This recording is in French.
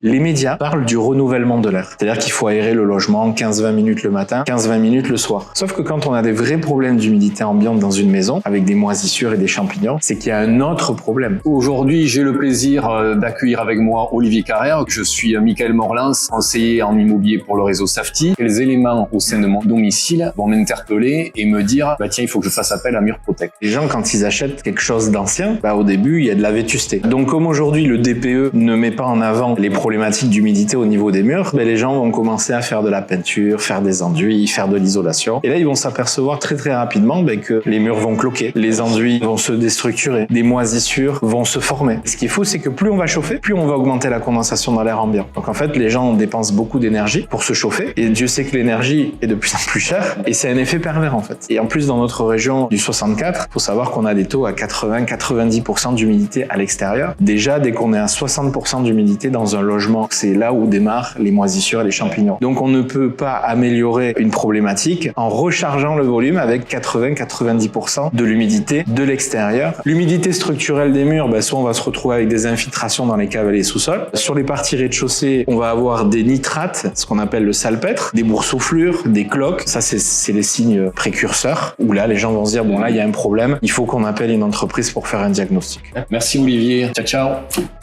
Les médias parlent du renouvellement de l'air. C'est-à-dire qu'il faut aérer le logement 15-20 minutes le matin, 15-20 minutes le soir. Sauf que quand on a des vrais problèmes d'humidité ambiante dans une maison, avec des moisissures et des champignons, c'est qu'il y a un autre problème. Aujourd'hui, j'ai le plaisir d'accueillir avec moi Olivier Carrère. Je suis Michael Morlans, conseiller en immobilier pour le réseau Safety. Quels éléments au sein de mon domicile vont m'interpeller et me dire tiens, il faut que je fasse appel à Murprotec. Les gens, quand ils achètent quelque chose d'ancien, au début, il y a de la vétusté. Donc comme aujourd'hui, le DPE ne met pas en avant les problématiques d'humidité au niveau des murs, les gens vont commencer à faire de la peinture, faire des enduits, faire de l'isolation. Et là, ils vont s'apercevoir très rapidement que les murs vont cloquer, les enduits vont se déstructurer, des moisissures vont se former. Ce qui est fou, c'est que plus on va chauffer, plus on va augmenter la condensation dans l'air ambiant. Donc en fait, les gens dépensent beaucoup d'énergie pour se chauffer. Et Dieu sait que l'énergie est de plus en plus chère. Et c'est un effet pervers en fait. Et en plus, dans notre région du 64, il faut savoir qu'on a des taux à 80-90% d'humidité à l'extérieur. Déjà, dès qu'on est à 60% d'humidité dans un logement, c'est là où démarrent les moisissures et les champignons. Donc on ne peut pas améliorer une problématique en rechargeant le volume avec 80-90% de l'humidité de l'extérieur. L'humidité structurelle des murs, soit on va se retrouver avec des infiltrations dans les caves et les sous-sols. Sur les parties rez-de-chaussée, on va avoir des nitrates, ce qu'on appelle le salpêtre, des boursouflures, des cloques. Ça, c'est les signes précurseurs où là, les gens vont se dire là, il y a un problème, il faut qu'on appelle une entreprise pour faire un diagnostic. Merci Olivier. Ciao, ciao.